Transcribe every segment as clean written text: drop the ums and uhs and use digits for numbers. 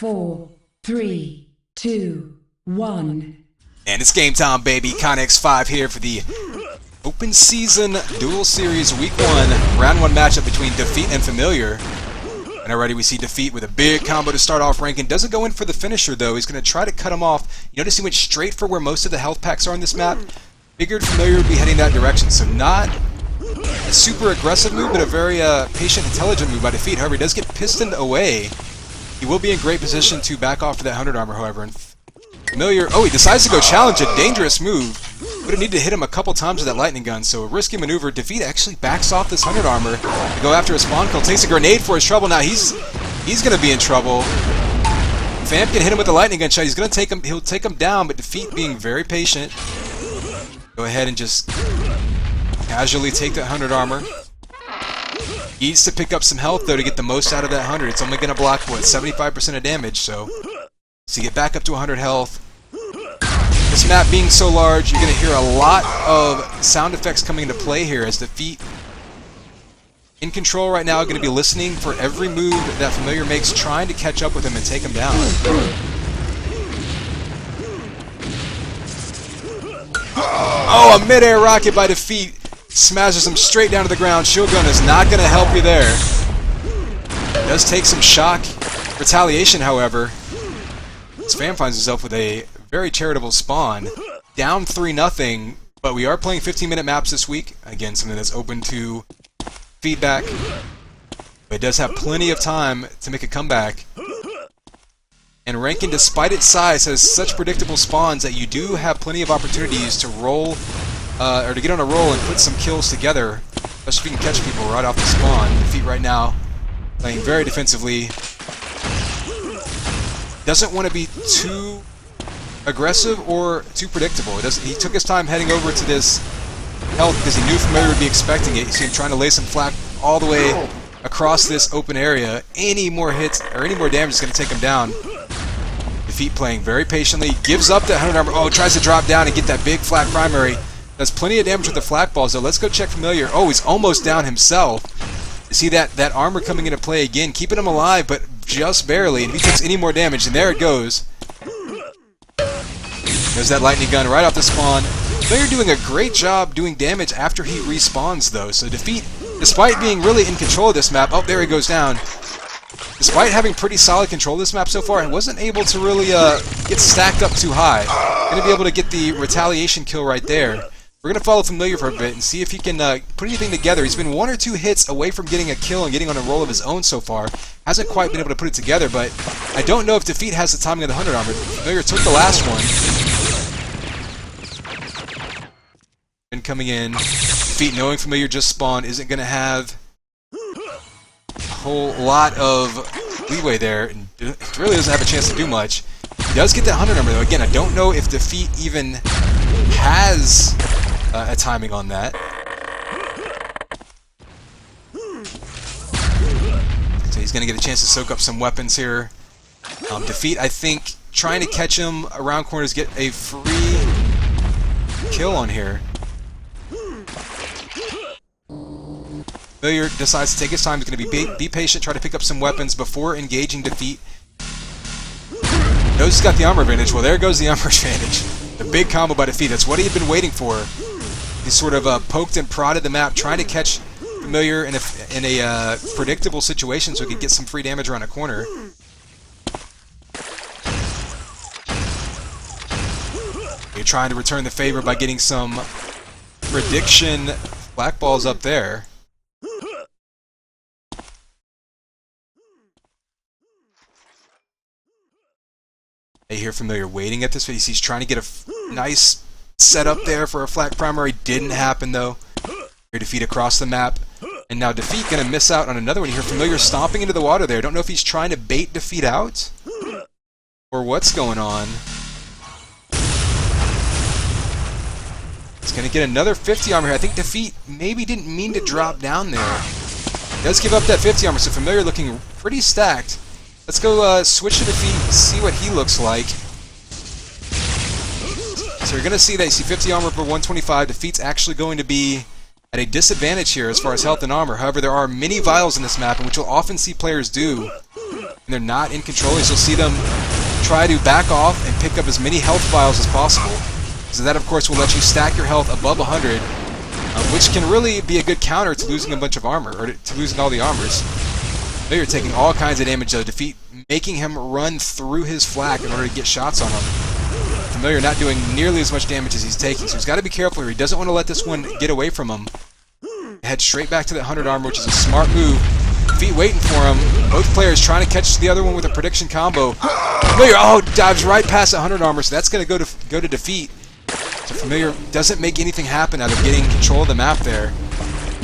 4, 3, 2, 1. And it's game time, baby. Connex 5 here for the Open Season Duel Series Week 1 Round 1 matchup between Defeat and Familiar. And already we see Defeat with a big combo to start off. Rankin doesn't go in for the finisher, though. He's going to try to cut him off. You notice he went straight for where most of the health packs are on this map. Figured Familiar would be heading that direction, so not a super aggressive move, but a very patient, intelligent move by Defeat. However, he does get pistoned away. He will be in great position to back off to that 100 armor, however. And Familiar, oh, he decides to go challenge, a dangerous move. Would have needed to hit him a couple times with that lightning gun, so a risky maneuver. Defeat actually backs off this 100 armor to go after a spawn kill. Takes a grenade for his trouble. Now he's going to be in trouble. Fam can hit him with the lightning gun shot. He's going to take him. He'll take him down, but Defeat being very patient. Go ahead and just casually take that 100 armor. Needs to pick up some health though to get the most out of that 100. It's only going to block what, 75% of damage, so to get back up to 100 health. This map being so large, you're going to hear a lot of sound effects coming into play here as Defeat in control right now, going to be listening for every move that Familiar makes, trying to catch up with him and take him down. Oh, a mid-air rocket by Defeat smashes him straight down to the ground. Shield gun is not going to help you there. Does take some shock retaliation, however. Fam finds himself with a very charitable spawn. Down 3-0, but we are playing 15-minute maps this week. Again, something that's open to feedback. But it does have plenty of time to make a comeback. And Rankin, despite its size, has such predictable spawns that you do have plenty of opportunities to roll, or to get on a roll and put some kills together, especially if you can catch people right off the spawn. Defeat right now, playing very defensively. Doesn't want to be too aggressive or too predictable. He took his time heading over to this health because he knew Familiar would be expecting it. You see him trying to lay some flak all the way across this open area. Any more hits or any more damage is going to take him down. Defeat playing very patiently, gives up that 100 armor. Oh, tries to drop down and get that big flak primary. Does plenty of damage with the flak balls, though. Let's go check Familiar. Oh, he's almost down himself. You see that armor coming into play again, keeping him alive, but just barely. And if he takes any more damage, and there it goes. There's that lightning gun right off the spawn. Familiar doing a great job doing damage after he respawns, though. So Defeat, despite being really in control of this map, oh, there he goes down. Despite having pretty solid control of this map so far, and wasn't able to really get stacked up too high. Going to be able to get the retaliation kill right there. We're going to follow Familiar for a bit and see if he can put anything together. He's been 1 or 2 hits away from getting a kill and getting on a roll of his own so far. Hasn't quite been able to put it together, but I don't know if Defeat has the timing of the 100 armor. Familiar took the last one. And coming in, Defeat knowing Familiar just spawned isn't going to have a whole lot of leeway there. And it really doesn't have a chance to do much. He does get that 100 armor, though. Again, I don't know if Defeat even has a timing on that. So he's going to get a chance to soak up some weapons here. Defeat, I think, trying to catch him around corners, get a free kill on here. Familiar decides to take his time. He's going to be patient, try to pick up some weapons before engaging Defeat. Knows he's got the armor advantage. Well, there goes the armor advantage. The big combo by Defeat. That's what he had been waiting for. He sort of poked and prodded the map, trying to catch Familiar in a predictable situation so he could get some free damage around a corner. You're trying to return the favor by getting some prediction black balls up there. I hear Familiar waiting at this phase. He's trying to get a nice setup there for a flak primary. Didn't happen, though. Here, Defeat across the map. And now Defeat going to miss out on another one. You hear Familiar stomping into the water there. Don't know if he's trying to bait Defeat out or what's going on. He's going to get another 50 armor here. I think Defeat maybe didn't mean to drop down there. He does give up that 50 armor, so Familiar looking pretty stacked. Let's go switch to Defeat, see what he looks like. So you're going to see that you see 50 armor per 125. Defeat's actually going to be at a disadvantage here as far as health and armor. However, there are many vials in this map, in which you'll often see players do in they're not in control is you'll see them try to back off and pick up as many health vials as possible. So that, of course, will let you stack your health above 100, which can really be a good counter to losing a bunch of armor, or to losing all the armors. Now you're taking all kinds of damage, though. Defeat making him run through his flak in order to get shots on him. Familiar not doing nearly as much damage as he's taking, so he's got to be careful here. He doesn't want to let this one get away from him. Head straight back to that 100 armor, which is a smart move. Defeat waiting for him. Both players trying to catch the other one with a prediction combo. Familiar, dives right past that 100 armor, so that's going to go to Defeat. So Familiar doesn't make anything happen out of getting control of the map there.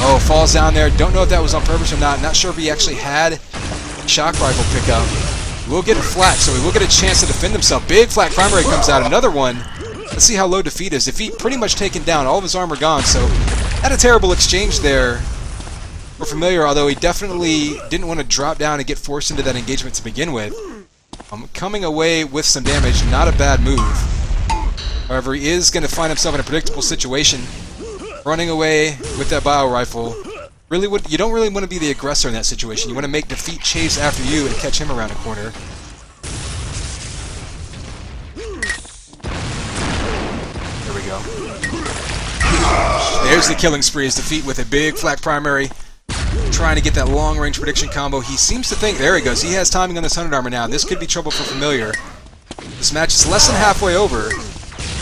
Oh, falls down there. Don't know if that was on purpose or not. Not sure if he actually had shock rifle pickup. He will get a flak, so he will get a chance to defend himself. Big flak primary comes out. Another one. Let's see how low Defeat is. Defeat pretty much taken down. All of his armor gone, so had a terrible exchange there for Familiar, although he definitely didn't want to drop down and get forced into that engagement to begin with. Coming away with some damage, not a bad move. However, he is going to find himself in a predictable situation. Running away with that bio rifle. You don't really want to be the aggressor in that situation. You want to make Defeat chase after you and catch him around a corner. There we go. There's the killing spree as Defeat with a big flak primary. Trying to get that long-range prediction combo. He seems to think, there he goes, he has timing on this 100 armor now. This could be trouble for Familiar. This match is less than halfway over.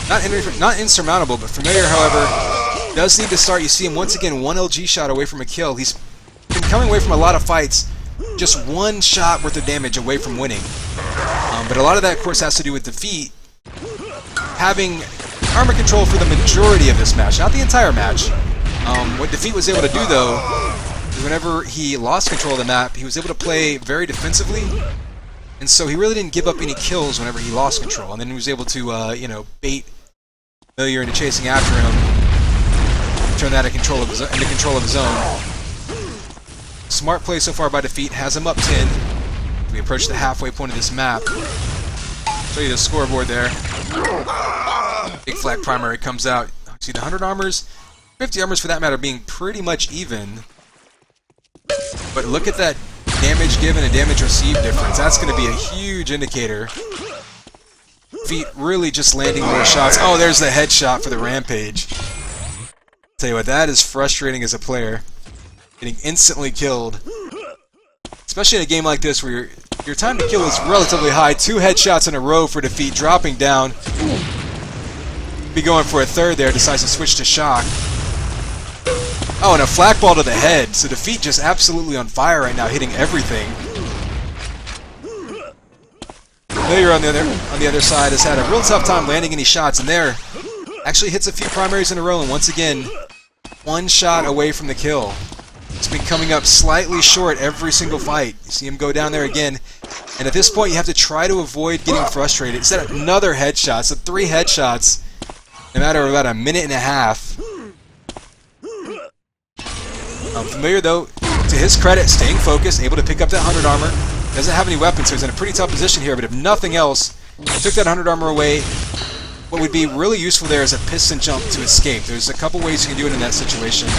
Not insurmountable, but Familiar, however, does need to start. You see him once again 1 LG shot away from a kill. He's been coming away from a lot of fights, just 1 shot worth of damage away from winning. But a lot of that, of course, has to do with Defeat having armor control for the majority of this match, not the entire match. What Defeat was able to do, though, is whenever he lost control of the map, he was able to play very defensively, and so he really didn't give up any kills whenever he lost control, and then he was able to, bait Familiar into chasing after him, turn that into control of his own. Smart play so far by Defeat, has him up 10. We approach the halfway point of this map. Show you the scoreboard there. Big flak primary comes out. See the 100 armors, 50 armors for that matter, being pretty much even. But look at that damage given and damage received difference. That's going to be a huge indicator. Defeat really just landing more shots. Oh, there's the headshot for the Rampage. Tell you what, that is frustrating as a player. Getting instantly killed. Especially in a game like this where your time to kill is relatively high. 2 headshots in a row for Defeat, dropping down. Be going for a third there, decides to switch to shock. Oh, and a flak ball to the head. So Defeat just absolutely on fire right now, hitting everything. Familiar on the other side has had a real tough time landing any shots, and there actually hits a few primaries in a row, and once again, 1 shot away from the kill. It's been coming up slightly short every single fight. You see him go down there again, and at this point you have to try to avoid getting frustrated. Set up another headshot, so 3 headshots in a matter of about a minute and a half. Familiar, though, to his credit, staying focused, able to pick up that 100 armor. Doesn't have any weapons, so he's in a pretty tough position here, but if nothing else, took that 100 armor away. What would be really useful there is a piston jump to escape. There's a couple ways you can do it in that situation.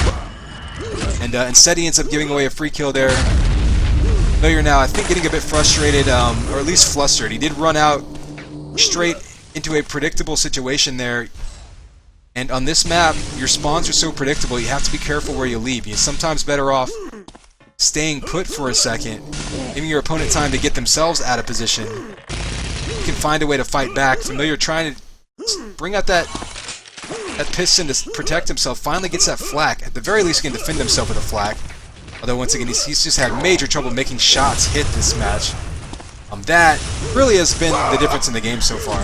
And instead he ends up giving away a free kill there. Familiar now, I think, getting a bit frustrated, or at least flustered. He did run out straight into a predictable situation there. And on this map, your spawns are so predictable, you have to be careful where you leave. You're sometimes better off staying put for a second, giving your opponent time to get themselves out of position. You can find a way to fight back. Familiar trying to bring out that piston to protect himself. Finally gets that flak. At the very least, he can defend himself with a flak. Although, once again, he's just had major trouble making shots hit this match. That really has been the difference in the game so far.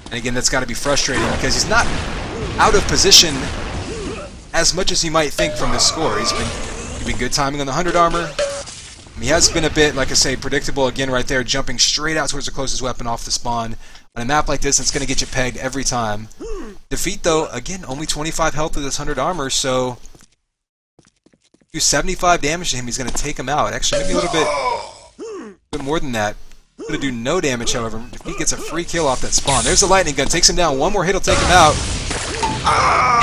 And again, that's got to be frustrating because he's not out of position as much as you might think from this score. He's been good timing on the 100 armor. He has been a bit, like I say, predictable again right there, jumping straight out towards the closest weapon off the spawn. On a map like this, it's going to get you pegged every time. Defeat, though, again, only 25 health with this 100 armor, so do 75 damage to him, he's going to take him out. Actually, maybe a little bit more than that. Going to do no damage, however. Defeat gets a free kill off that spawn. There's the lightning gun, takes him down. One more hit will take him out.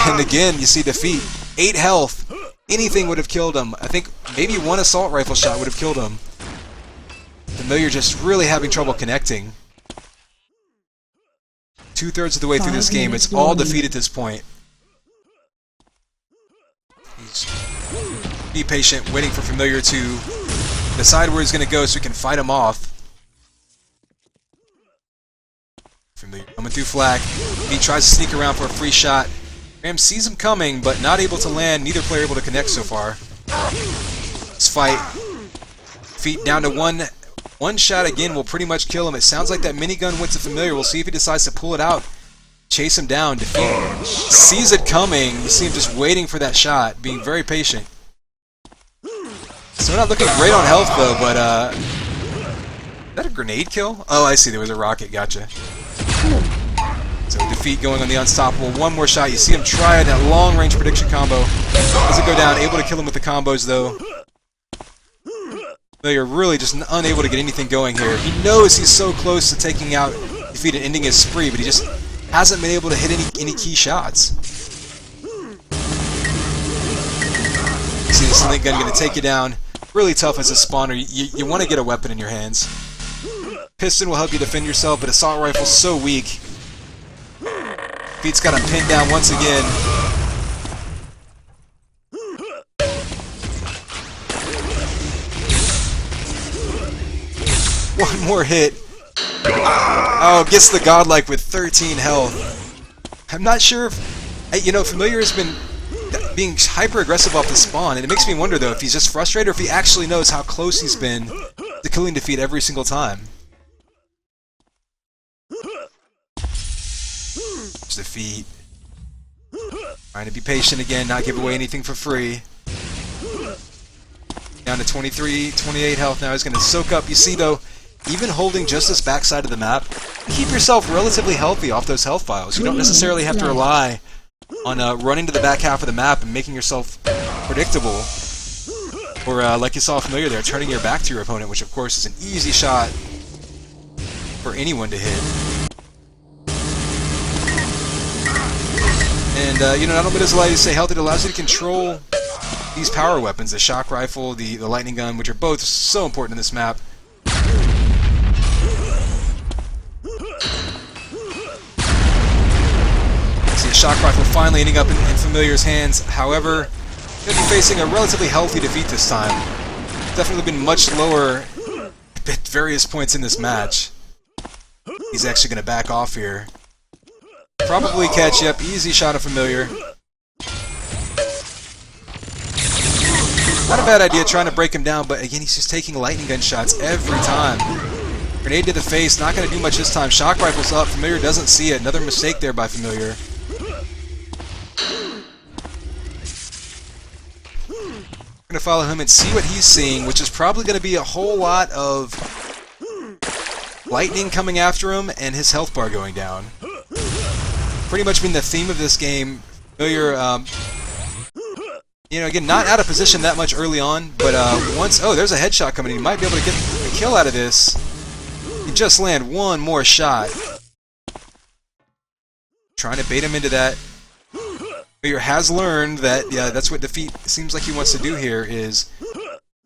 And again, you see Defeat, 8 health. Anything would have killed him. I think maybe 1 assault rifle shot would have killed him. Familiar just really having trouble connecting. 2/3 of the way through this game, it's all defeat at this point. He's be patient, waiting for Familiar to decide where he's going to go so he can fight him off. Familiar coming through flag. He tries to sneak around for a free shot. Graham sees him coming, but not able to land. Neither player able to connect so far. This fight. Feet down to one shot again will pretty much kill him. It sounds like that minigun went to Familiar. We'll see if he decides to pull it out. Chase him down. Defeat. Sees it coming. You see him just waiting for that shot, being very patient. So we're not looking great on health though, but is that a grenade kill? Oh, I see. There was a rocket. Gotcha. So Defeat going on the unstoppable. One more shot. You see him try that long-range prediction combo. Doesn't go down. Able to kill him with the combos though. They're really just unable to get anything going here. He knows he's so close to taking out Defeat and ending his spree, but he just hasn't been able to hit any key shots. You see this link gun going to take you down. Really tough as a spawner. You want to get a weapon in your hands. Piston will help you defend yourself, but assault rifle's so weak. Defeat's got him pinned down once again. One more hit. Oh, gets the godlike with 13 health. I'm not sure if... You know, Familiar has been being hyper-aggressive off the spawn, and it makes me wonder, though, if he's just frustrated or if he actually knows how close he's been to killing Defeat every single time. There's Defeat. Trying to be patient again, not give away anything for free. Down to 23, 28 health now. He's going to soak up. You see, though, even holding just this backside of the map, keep yourself relatively healthy off those health files. You don't necessarily have to rely on running to the back half of the map and making yourself predictable. Or, like you saw Familiar there, turning your back to your opponent, which of course is an easy shot for anyone to hit. And, you know, not only does it allow you to stay healthy, it allows you to control these power weapons, the shock rifle, the lightning gun, which are both so important in this map. See a shock rifle finally ending up in Familiar's hands. However, going to be facing a relatively healthy Defeat this time. Definitely been much lower at various points in this match. He's actually going to back off here. Probably catch, yep, easy shot of Familiar. Not a bad idea trying to break him down, but again, he's just taking lightning gun shots every time. Grenade to the face, not going to do much this time. Shock rifle's up, Familiar doesn't see it. Another mistake there by Familiar. We're going to follow him and see what he's seeing, which is probably going to be a whole lot of lightning coming after him and his health bar going down. Pretty much been the theme of this game. Familiar, you know, again, not out of position that much early on, but once... Oh, there's a headshot coming in. He might be able to get a kill out of this. He just land one more shot. Trying to bait him into that. Familiar has learned that, yeah, that's what Defeat seems like he wants to do here, is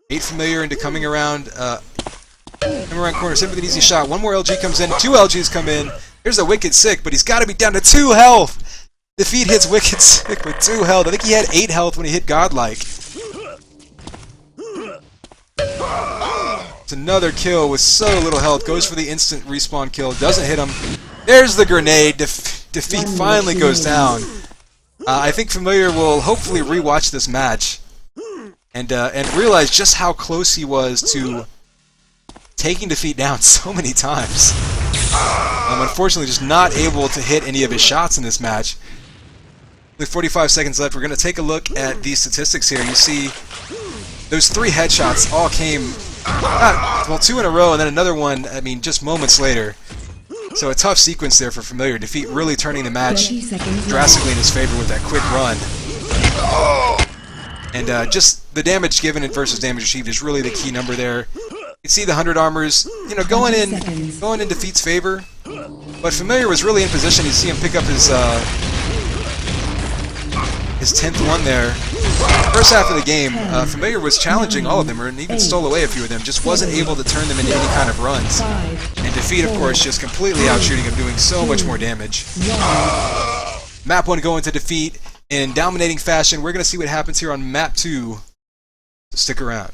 bait Familiar into coming around corners, hit with an easy shot. One more LG comes in, two LGs come in. There's a Wicked Sick, but he's got to be down to 2 health. Defeat hits Wicked Sick with 2 health. I think he had 8 health when he hit Godlike. It's another kill with so little health. Goes for the instant respawn kill. Doesn't hit him. There's the grenade. Defeat finally goes down. I think Familiar will hopefully rewatch this match and realize just how close he was to taking Defeat down so many times. Unfortunately, just not able to hit any of his shots in this match. With 45 seconds left, we're going to take a look at these statistics here. You see, those 3 headshots all came, well, 2 in a row, and then another one, I mean, just moments later. So a tough sequence there for Familiar. Defeat really turning the match drastically in his favor with that quick run. And just the damage given versus damage achieved is really the key number there. You see the 100 armors, you know, going in Defeat's favor, but Familiar was really in position. You see him pick up his his 10th one there. First half of the game, Familiar was challenging all of them, and even stole away a few of them, just wasn't able to turn them into any kind of runs. And Defeat, of course, just completely outshooting him, doing so much more damage. Map 1 going to Defeat in dominating fashion. We're going to see what happens here on Map 2. So stick around.